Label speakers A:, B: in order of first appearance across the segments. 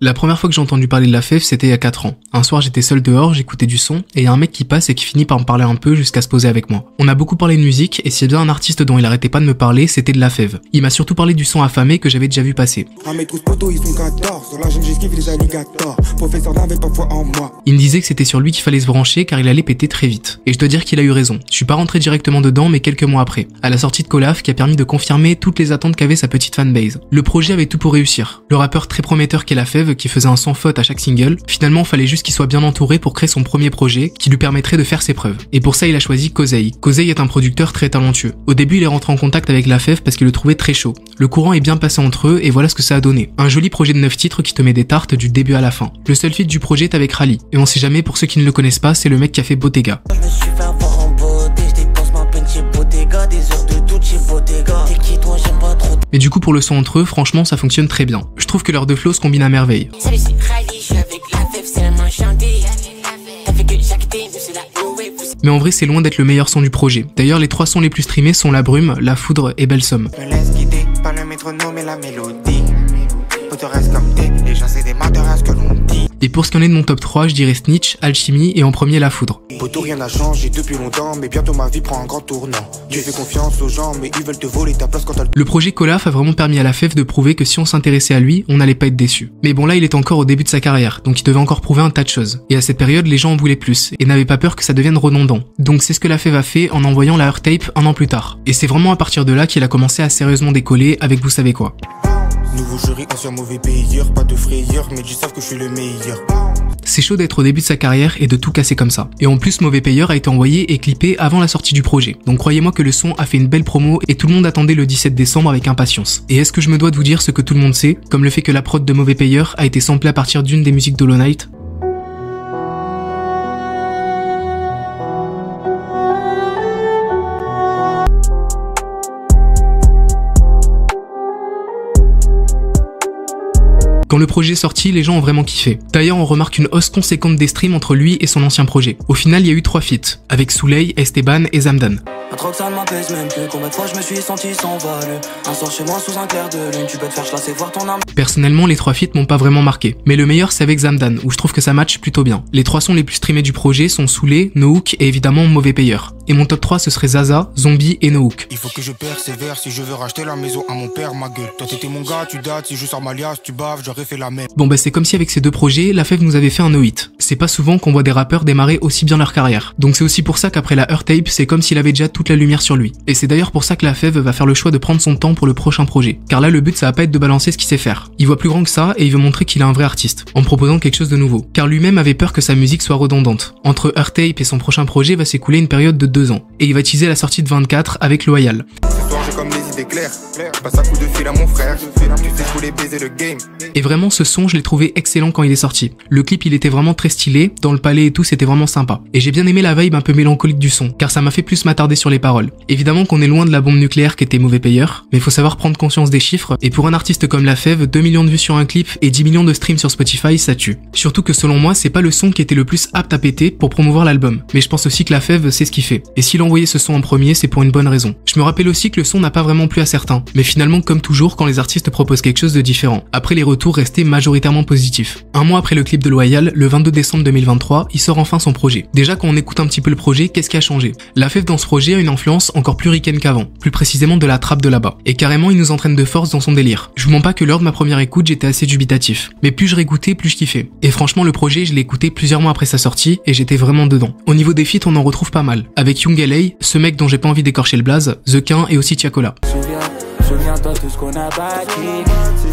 A: La première fois que j'ai entendu parler de La Fève, c'était il y a 4 ans. Un soir, j'étais seul dehors, j'écoutais du son, et il y a un mec qui passe et qui finit par me parler un peu jusqu'à se poser avec moi. On a beaucoup parlé de musique, et s'il y a bien un artiste dont il arrêtait pas de me parler, c'était de La Fève. Il m'a surtout parlé du son affamé que j'avais déjà vu passer. Il me disait que c'était sur lui qu'il fallait se brancher car il allait péter très vite. Et je dois dire qu'il a eu raison. Je suis pas rentré directement dedans, mais quelques mois après, à la sortie de Colaf, qui a permis de confirmer toutes les attentes qu'avait sa petite fanbase. Le projet avait tout pour réussir. Le rappeur très prometteur qu'est La Fève, qui faisait un sans faute à chaque single, finalement fallait juste qu'il soit bien entouré pour créer son premier projet qui lui permettrait de faire ses preuves. Et pour ça il a choisi Kozai. Kozai est un producteur très talentueux. Au début il est rentré en contact avec La Fève parce qu'il le trouvait très chaud. Le courant est bien passé entre eux et voilà ce que ça a donné. Un joli projet de 9 titres qui te met des tartes du début à la fin. Le seul feat du projet est avec Rally. Et on sait jamais, pour ceux qui ne le connaissent pas, c'est le mec qui a fait Bottega. Mais du coup pour le son entre eux, franchement ça fonctionne très bien. Je trouve que leurs deux flows se combinent à merveille. Mais en vrai c'est loin d'être le meilleur son du projet. D'ailleurs les 3 sons les plus streamés sont La Brume, La Foudre et Belle Somme. Et pour ce qui en est de mon top 3, je dirais Snitch, Alchimie et en premier La Foudre.
B: Rien n'a changé depuis longtemps, mais bientôt ma vie prend un grand tournant. Tu fais confiance aux gens, mais ils veulent te voler ta place quand t'as...
A: Le projet Colaf a vraiment permis à La Fève de prouver que si on s'intéressait à lui, on n'allait pas être déçu. Mais bon là il est encore au début de sa carrière, donc il devait encore prouver un tas de choses. Et à cette période les gens en voulaient plus, et n'avaient pas peur que ça devienne redondant. Donc c'est ce que La Fève a fait en envoyant la Heurtape un an plus tard. Et c'est vraiment à partir de là qu'il a commencé à sérieusement décoller avec vous savez quoi.
B: Nouveau jury, ancien mauvais payeur, pas de frayeur, mais ils savent que je suis le meilleur.
A: C'est chaud d'être au début de sa carrière et de tout casser comme ça. Et en plus, Mauvais Payeur a été envoyé et clippé avant la sortie du projet. Donc croyez-moi que le son a fait une belle promo et tout le monde attendait le 17 décembre avec impatience. Et est-ce que je me dois de vous dire ce que tout le monde sait, comme le fait que la prod de Mauvais Payeur a été samplée à partir d'une des musiques d'Hollow Knight ? Quand le projet est sorti, les gens ont vraiment kiffé. D'ailleurs, on remarque une hausse conséquente des streams entre lui et son ancien projet. Au final, il y a eu 3 feats, avec Souley, Esteban et Zamdan.
C: Ça ne m'apaise même plus. Combien de fois je me suis senti sans valeur. Un soir chez moi sous un clair de lune. Tu peux te faire chasser voir ton âme.
A: Personnellement les 3 feats m'ont pas vraiment marqué. Mais le meilleur c'est avec Zamdan où je trouve que ça match plutôt bien. Les 3 sons les plus streamés du projet sont Soulé, Nohook et évidemment Mauvais Payeur. Et mon top 3 ce serait Zaza, Zombie et Nohook.
B: Il faut que je persévère si je veux racheter la maison à mon père ma gueule. Toi t'étais mon gars, tu dates, si je sors ma liasse, tu baves, j'aurais fait la même.
A: Bon bah c'est comme si avec ces 2 projets, La Fève nous avait fait un no-hit. C'est pas souvent qu'on voit des rappeurs démarrer aussi bien leur carrière. Donc c'est aussi pour ça qu'après la Heurtape, c'est comme s'il avait déjà toute la lumière sur lui. Et c'est d'ailleurs pour ça que La Fève va faire le choix de prendre son temps pour le prochain projet. Car là le but ça va pas être de balancer ce qu'il sait faire. Il voit plus grand que ça et il veut montrer qu'il est un vrai artiste, en proposant quelque chose de nouveau. Car lui-même avait peur que sa musique soit redondante. Entre Heurtape et son prochain projet va s'écouler une période de 2 ans. Et il va teaser la sortie de 24 avec Loyal.
B: Ce soir j'ai comme des idées claires, passe à coup de fil à mon frère, tu sais je voulais baiser le game.
A: Et vraiment ce son je l'ai trouvé excellent quand il est sorti. Le clip il était vraiment très stylé, dans le palais et tout c'était vraiment sympa. Et j'ai bien aimé la vibe un peu mélancolique du son, car ça m'a fait plus m'attarder sur les paroles. Évidemment qu'on est loin de la bombe nucléaire qu'était Mauvais Payeur, mais faut savoir prendre conscience des chiffres, et pour un artiste comme La Fève, 2 millions de vues sur un clip et 10 millions de streams sur Spotify, ça tue. Surtout que selon moi, c'est pas le son qui était le plus apte à péter pour promouvoir l'album, mais je pense aussi que La Fève sait ce qu'il fait. Et s'il a envoyé ce son en premier, c'est pour une bonne raison. Je me rappelle aussi que le son n'a pas vraiment plu à certains, mais finalement comme toujours quand les artistes proposent quelque chose de différent. Après les retours restaient majoritairement positifs. Un mois après le clip de Loyal, le 22 décembre 2023, il sort enfin son projet. Déjà quand on écoute un petit peu le projet, qu'est-ce qui a changé? La Fève dans ce projet a une influence encore plus ricaine qu'avant, plus précisément de la trappe de là-bas. Et carrément il nous entraîne de force dans son délire. Je vous mens pas que lors de ma première écoute j'étais assez dubitatif, mais plus je réécoutais, plus je kiffais. Et franchement le projet je l'ai écouté plusieurs mois après sa sortie et j'étais vraiment dedans. Au niveau des feats on en retrouve pas mal, avec Young LA, ce mec dont j'ai pas envie d'écorcher le blaze, The Quin et aussi Tiakola.
C: Souviens-toi tout ce qu'on a bâti.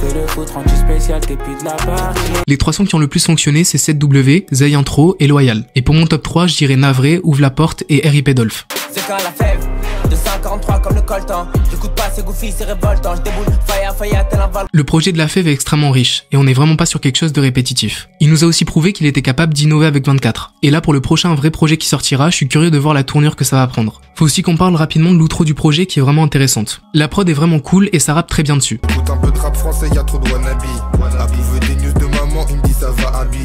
C: Fais le foot rendu spécial, t'es plus de la partie.
A: Les 3 sons qui ont le plus fonctionné c'est 7W, Zay Intro et Loyal. Et pour mon top 3 je dirais Navré, Ouvre la porte et R.I.P. Dolph.
C: C'est quand La Fève, de 143 comme le coltan. J'écoute pas, c'est goofy, c'est révoltant. Je déboule, faya, tel un vol.
A: Le projet de La Fève est extrêmement riche, et on n'est vraiment pas sur quelque chose de répétitif. Il nous a aussi prouvé qu'il était capable d'innover avec 24. Et là pour le prochain vrai projet qui sortira, je suis curieux de voir la tournure que ça va prendre. Faut aussi qu'on parle rapidement de l'outro du projet qui est vraiment intéressante. La prod est vraiment cool et ça rappe très bien dessus.
B: Écoute un peu de rap français, y'a trop de wannabe. Abou veut des news de maman, il me dit ça va Abi.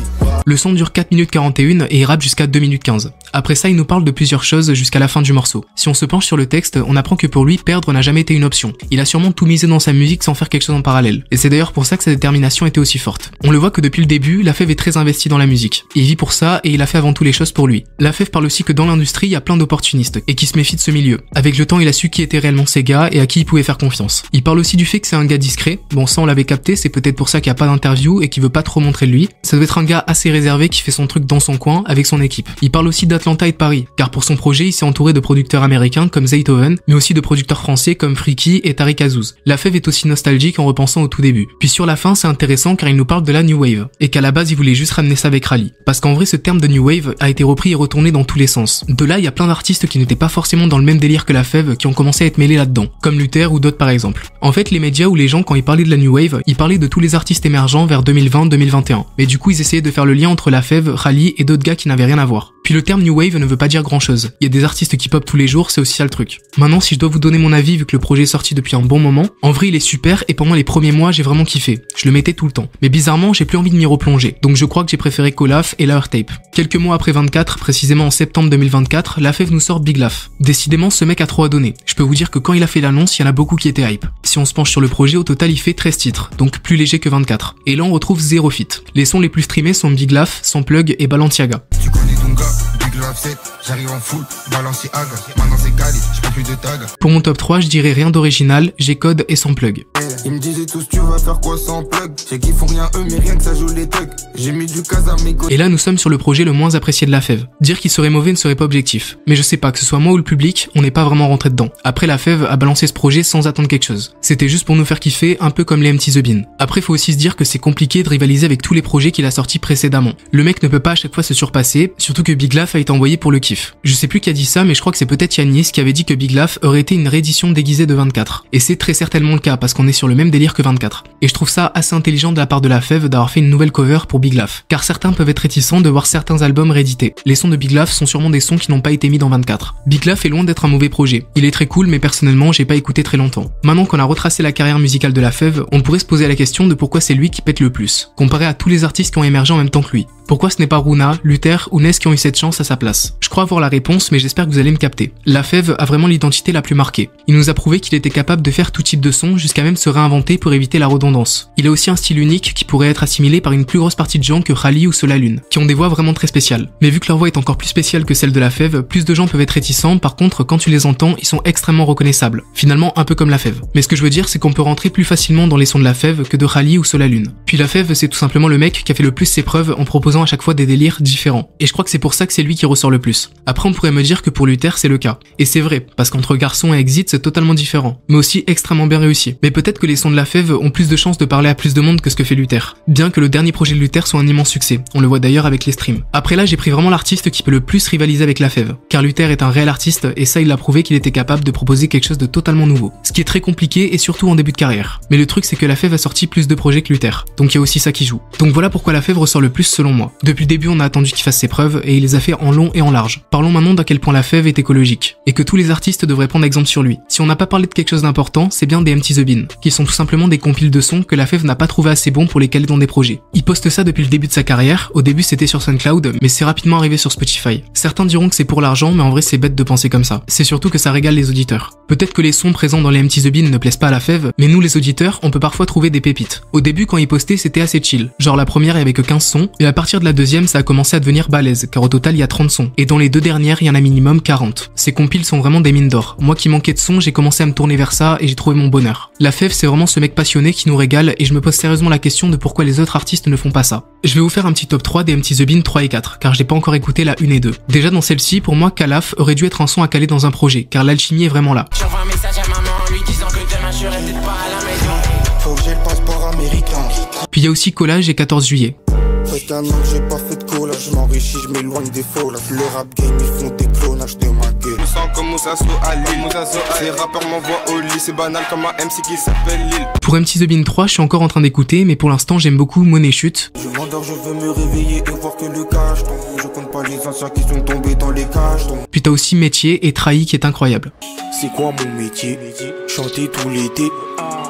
A: Le son dure 4 minutes 41 et il rappe jusqu'à 2 minutes 15. Après ça, il nous parle de plusieurs choses jusqu'à la fin du morceau. Si on se penche sur le texte, on apprend que pour lui, perdre n'a jamais été une option. Il a sûrement tout misé dans sa musique sans faire quelque chose en parallèle. Et c'est d'ailleurs pour ça que sa détermination était aussi forte. On le voit que depuis le début, La Fève est très investi dans la musique. Il vit pour ça et il a fait avant tout les choses pour lui. La Fève parle aussi que dans l'industrie, il y a plein d'opportunistes et qui se méfient de ce milieu. Avec le temps, il a su qui étaient réellement ces gars et à qui il pouvait faire confiance. Il parle aussi du fait que c'est un gars discret. Bon, ça on l'avait capté, c'est peut-être pour ça qu'il n'y a pas d'interview et qu'il veut pas trop montrer de lui. Ça doit être un gars assez réservé qui fait son truc dans son coin avec son équipe. Il parle aussi d'Atlanta et de Paris, car pour son projet, il s'est entouré de producteurs américains comme Zaytoven, mais aussi de producteurs français comme Freaky et Tariq Azouz. La Fève est aussi nostalgique en repensant au tout début. Puis sur la fin, c'est intéressant car il nous parle de la New Wave, et qu'à la base, il voulait juste ramener ça avec Rally. Parce qu'en vrai, ce terme de New Wave a été repris et retourné dans tous les sens. De là, il y a plein d'artistes qui n'étaient pas forcément dans le même délire que La Fève qui ont commencé à être mêlés là-dedans, comme Luther ou d'autres par exemple. En fait, les médias ou les gens, quand ils parlaient de la New Wave, ils parlaient de tous les artistes émergents vers 2020-2021. Mais du coup, ils essayaient de faire le lien entre La Fève, Rally et d'autres gars qui n'avaient rien à voir. Puis le terme New Wave ne veut pas dire grand chose. Il y a des artistes qui pop tous les jours, c'est aussi ça le truc. Maintenant, si je dois vous donner mon avis vu que le projet est sorti depuis un bon moment, en vrai il est super et pendant les premiers mois j'ai vraiment kiffé. Je le mettais tout le temps. Mais bizarrement, j'ai plus envie de m'y replonger. Donc je crois que j'ai préféré Colaf et Laher Tape. Quelques mois après 24, précisément en septembre 2024, La Fève nous sort Big Laf. Décidément, ce mec a trop à donner. Je peux vous dire que quand il a fait l'annonce, il y en a beaucoup qui étaient hype. Si on se penche sur le projet, au total il fait 13 titres, donc plus léger que 24. Et là on retrouve 0 feat. Les sons les plus streamés sont Big Laf, Sans Plug et Balenciaga.
B: Tu connais ton gars, Big Laf 7, j'arrive en full, Balenciaga, maintenant c'est calé, j'prends plus de tag.
A: Pour mon top 3, je dirais rien d'original, G-Code et Sans Plug.
B: Ils me disaient tous tu vas faire quoi sans plug. C'est qu'ils font rien eux mais rien que ça joue les thugs. J'ai mis du cas à mes gosses.
A: Et là nous sommes sur le projet le moins apprécié de La Fève. Dire qu'il serait mauvais ne serait pas objectif. Mais je sais pas, que ce soit moi ou le public, on n'est pas vraiment rentré dedans. Après La Fève a balancé ce projet sans attendre quelque chose. C'était juste pour nous faire kiffer, un peu comme les MT The Bean. Après faut aussi se dire que c'est compliqué de rivaliser avec tous les projets qu'il a sortis précédemment. Le mec ne peut pas à chaque fois se surpasser, surtout que Big Laf a été envoyé pour le kiff. Je sais plus qui a dit ça mais je crois que c'est peut-être Yanis qui avait dit que Big Laf aurait été une réédition déguisée de 24. Et c'est très certainement le cas parce qu'on est sur le même délire que 24. Et je trouve ça assez intelligent de la part de La Fève d'avoir fait une nouvelle cover pour Big Laf. Car certains peuvent être réticents de voir certains albums réédités. Les sons de Big Laf sont sûrement des sons qui n'ont pas été mis dans 24. Big Laf est loin d'être un mauvais projet. Il est très cool mais personnellement j'ai pas écouté très longtemps. Maintenant qu'on a retracé la carrière musicale de La Fève, on pourrait se poser la question de pourquoi c'est lui qui pète le plus, comparé à tous les artistes qui ont émergé en même temps que lui. Pourquoi ce n'est pas Runa, Luther ou Ness qui ont eu cette chance à sa place? Je crois avoir la réponse mais j'espère que vous allez me capter. La Fève a vraiment l'identité la plus marquée. Il nous a prouvé qu'il était capable de faire tout type de son jusqu'à même se réinventer pour éviter la redondance. Il a aussi un style unique qui pourrait être assimilé par une plus grosse partie de gens que Rally ou Solalune, qui ont des voix vraiment très spéciales. Mais vu que leur voix est encore plus spéciale que celle de La Fève, plus de gens peuvent être réticents, par contre quand tu les entends, ils sont extrêmement reconnaissables. Finalement un peu comme La Fève. Mais ce que je veux dire c'est qu'on peut rentrer plus facilement dans les sons de La Fève que de Rally ou Solalune. Puis La Fève c'est tout simplement le mec qui a fait le plus ses preuves en proposant à chaque fois des délires différents. Et je crois que c'est pour ça que c'est lui qui ressort le plus. Après on pourrait me dire que pour Luther c'est le cas. Et c'est vrai, parce qu'entre Garçon et Exit c'est totalement différent, mais aussi extrêmement bien réussi. Mais peut-être que les sons de La Fève ont plus de chances de parler à plus de monde que ce que fait Luther. Bien que le dernier projet de Luther soit un immense succès, on le voit d'ailleurs avec les streams. Après là j'ai pris vraiment l'artiste qui peut le plus rivaliser avec La Fève, car Luther est un réel artiste et ça il a prouvé qu'il était capable de proposer quelque chose de totalement nouveau. Ce qui est très compliqué et surtout en début de carrière. Mais le truc c'est que La Fève a sorti plus de projets que Luther, donc il y a aussi ça qui joue. Donc voilà pourquoi La Fève ressort le plus selon moi. Depuis le début on a attendu qu'il fasse ses preuves et il les a fait en long et en large. Parlons maintenant d'à quel point La Fève est écologique, et que tous les artistes devraient prendre exemple sur lui. Si on n'a pas parlé de quelque chose d'important, c'est bien des MT The Bean, qui sont tout simplement des compiles de sons que La Fève n'a pas trouvé assez bons pour les caler dans des projets. Il poste ça depuis le début de sa carrière, au début c'était sur SoundCloud, mais c'est rapidement arrivé sur Spotify. Certains diront que c'est pour l'argent, mais en vrai c'est bête de penser comme ça. C'est surtout que ça régale les auditeurs. Peut-être que les sons présents dans les MT The Bean ne plaisent pas à La Fève, mais nous les auditeurs, on peut parfois trouver des pépites. Au début quand il postait c'était assez chill, genre la première il y avait que 15 sons, et à partir de la deuxième ça a commencé à devenir balèze, car au total il y a 30 sons, et dans les deux dernières il y en a minimum 40. Ces compiles sont vraiment des mines d'or. Moi qui manquais de sons, j'ai commencé à me tourner vers ça et j'ai trouvé mon bonheur. La Fève c'est vraiment ce mec passionné qui nous régale et je me pose sérieusement la question de pourquoi les autres artistes ne font pas ça. Je vais vous faire un petit top 3 des MT The Bean 3 et 4, car j'ai pas encore écouté la 1 et 2. Déjà dans celle-ci, pour moi Calaf aurait dû être un son à caler dans un projet, car l'alchimie est vraiment là.
C: J'envoie un message à maman en lui disant que demain je serai peut-être pas à la maison.
B: Faut que j'ai le passeport américain.
A: Puis il y a aussi Collage et 14 juillet.
B: Fait un an que j'ai pas fait de collage, je m'enrichis, je m'éloigne des faux là. Le rap game ils font des clonages de ma gueule. Je sens comme Moussa à Lille, ces rappeurs m'envoient au lit, c'est banal comme un MC qui s'appelle Lille.
A: Pour MT The Bean 3, je suis encore en train d'écouter, mais pour l'instant j'aime beaucoup Monnaie Chute.
B: Je m'endors, je veux me réveiller et voir que le cache tombe. Je compte pas les anciens qui sont tombés dans les cages.
A: Puis t'as aussi Métier et Trahi qui est incroyable.
B: C'est quoi mon métier? Chanter tout l'été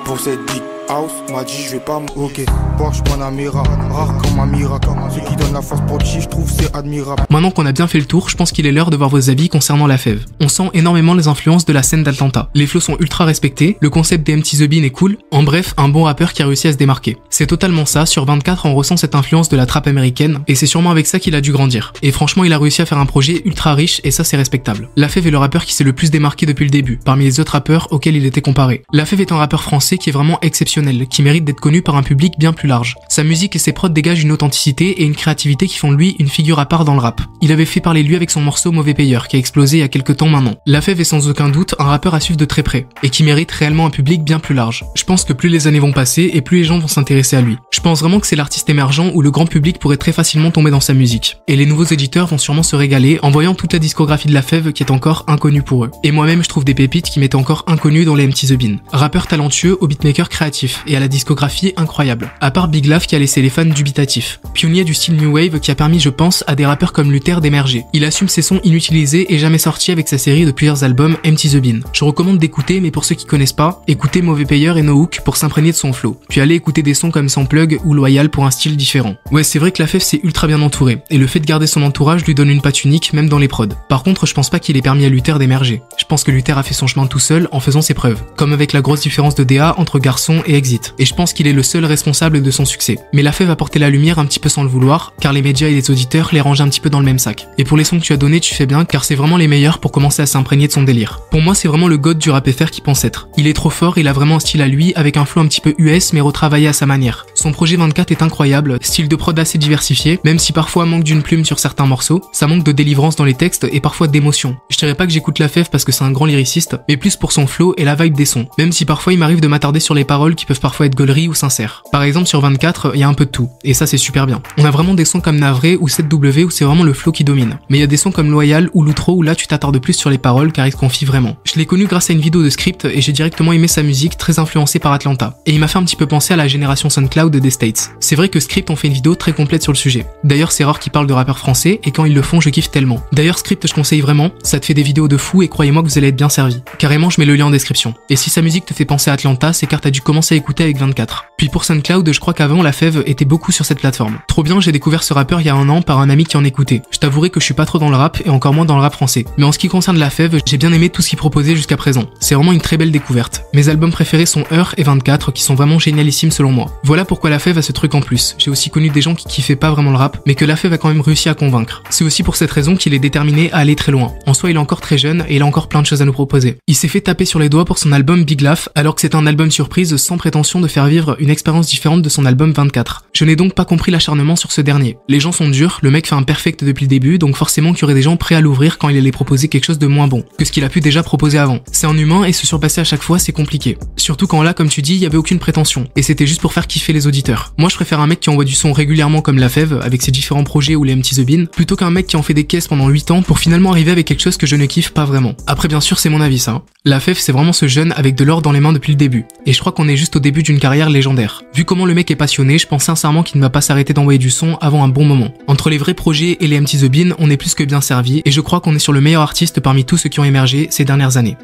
B: pour cette bite. House m'a dit je vais pas ok. Porsche Panamera, rare comme Amira. Ceux qui donnent la force pour le je trouve c'est admirable.
A: Maintenant qu'on a bien fait le tour, je pense qu'il est l'heure de voir vos avis concernant La Fève. On sent énormément les influences de la scène d'Atlanta. Les flows sont ultra respectés, le concept des MT The Bean est cool, en bref, un bon rappeur qui a réussi à se démarquer. C'est totalement ça, sur 24 on ressent cette influence de la trappe américaine, et c'est sûrement avec ça qu'il a dû grandir. Et franchement il a réussi à faire un projet ultra riche, et ça c'est respectable. La Fève est le rappeur qui s'est le plus démarqué depuis le début, parmi les autres rappeurs auxquels il était comparé. La Fève est un rappeur français qui est vraiment exceptionnel, qui mérite d'être connu par un public bien plus large. Sa musique et ses prods dégagent une authenticité et une créativité qui font de lui une figure à part dans le rap. Il avait fait parler de lui avec son morceau Mauvais Payeur, qui a explosé il y a quelques temps maintenant. La Fève est sans aucun doute un rappeur à suivre de très près, et qui mérite réellement un public bien plus large. Je pense que plus les années vont passer, et plus les gens vont s'intéresser à lui. Je pense vraiment que c'est l'artiste émergent où le grand public pourrait très facilement tomber dans sa musique. Et les nouveaux éditeurs vont sûrement se régaler en voyant toute la discographie de La Fève qui est encore inconnue pour eux. Et moi-même je trouve des pépites qui m'étaient encore inconnues dans les MT The Bean. Rappeur talentueux au beatmaker créatif, et à la discographie incroyable. À part Big Lav qui a laissé les fans dubitatifs. Pionnier du style New Wave qui a permis je pense à des rappeurs comme Luther d'émerger. Il assume ses sons inutilisés et jamais sortis avec sa série de plusieurs albums MT The Bean. Je recommande d'écouter, mais pour ceux qui connaissent pas, écoutez Mauvais Payeur et No Hook pour s'imprégner de son flow. Puis allez écouter des sons comme Sans Plug ou Loyal pour un style différent. Ouais, c'est vrai que La Fève c'est ultra bien entouré, et le fait de garder son entourage lui donne une patte unique même dans les prods. Par contre, je pense pas qu'il ait permis à Luther d'émerger. Je pense que Luther a fait son chemin tout seul en faisant ses preuves, comme avec la grosse différence de DA entre Garçon et Exit. Et je pense qu'il est le seul responsable de son succès. Mais La Fève a porté la lumière un petit peu sans le vouloir, car les médias et les auditeurs les rangent un petit peu dans le même sac. Et pour les sons que tu as donnés, tu fais bien, car c'est vraiment les meilleurs pour commencer à s'imprégner de son délire. Pour moi, c'est vraiment le god du rap FR qui pense être. Il est trop fort, il a vraiment un style à lui, avec un flow un petit peu US mais retravaillé à sa manière. Son projet 24 est incroyable, style de prod assez diversifié, même si parfois manque d'une plume sur certains morceaux, ça manque de délivrance dans les textes et parfois d'émotion. Je dirais pas que j'écoute La Fève parce que c'est un grand lyriciste, mais plus pour son flow et la vibe des sons, même si parfois il m'arrive de m'attarder sur les paroles qui peuvent parfois être gauleries ou sincères. Par exemple sur 24, il y a un peu de tout, et ça c'est super bien. On a vraiment des sons comme Navré ou 7W où c'est vraiment le flow qui domine. Mais il y a des sons comme Loyal ou L'Outro où là tu t'attardes plus sur les paroles car il se confie vraiment. Je l'ai connu grâce à une vidéo de Script et j'ai directement aimé sa musique très influencée par Atlanta. Et il m'a fait un petit peu penser à la génération SoundCloud des States. C'est vrai que Script ont fait une vidéo très complète sur le sujet. D'ailleurs c'est rare qu'ils parlent de rappeurs français et quand ils le font je kiffe tellement. D'ailleurs Script je conseille vraiment, ça te fait des vidéos de fou et croyez-moi que vous allez être bien servi. Carrément je mets le lien en description. Et si sa musique te fait penser à Atlanta, c'est car t'as dû commencer à écouter avec 24. Puis pour SoundCloud, je crois qu'avant La Fève était beaucoup sur cette plateforme. Trop bien, j'ai découvert ce rappeur il y a un an par un ami qui en écoutait. Je t'avouerai que je suis pas trop dans le rap et encore moins dans le rap français. Mais en ce qui concerne La Fève, j'ai bien aimé tout ce qu'il proposait jusqu'à présent. C'est vraiment une très belle découverte. Mes albums préférés sont Heure et 24 qui sont vraiment génialissimes selon moi. Voilà pourquoi La Fève a ce truc en plus. J'ai aussi connu des gens qui kiffaient pas vraiment le rap, mais que La Fève a quand même réussi à convaincre. C'est aussi pour cette raison qu'il est déterminé à aller très loin. En soi, il est encore très jeune et il a encore plein de choses à nous proposer. Il s'est fait taper sur les doigts pour son album Big Lav, alors que c'est un album surprise sans prétention de faire vivre une expérience différente de son album 24. Je n'ai donc pas compris l'acharnement sur ce dernier. Les gens sont durs, le mec fait un perfect depuis le début, donc forcément qu'il y aurait des gens prêts à l'ouvrir quand il allait proposer quelque chose de moins bon que ce qu'il a pu déjà proposer avant. C'est un humain et se surpasser à chaque fois c'est compliqué. Surtout quand là, comme tu dis, il y avait aucune prétention et c'était juste pour faire kiffer les auditeurs. Moi je préfère un mec qui envoie du son régulièrement comme La Fève avec ses différents projets ou les MT The Bean, plutôt qu'un mec qui en fait des caisses pendant 8 ans pour finalement arriver avec quelque chose que je ne kiffe pas vraiment. Après bien sûr c'est mon avis ça. La Fève c'est vraiment ce jeune avec de l'or dans les mains depuis le début. Et je crois qu'on est juste au début d'une carrière légendaire. Vu comment le mec est passionné, je pense sincèrement qu'il ne va pas s'arrêter d'envoyer du son avant un bon moment. Entre les vrais projets et les MT The Bean, on est plus que bien servi et je crois qu'on est sur le meilleur artiste parmi tous ceux qui ont émergé ces dernières années.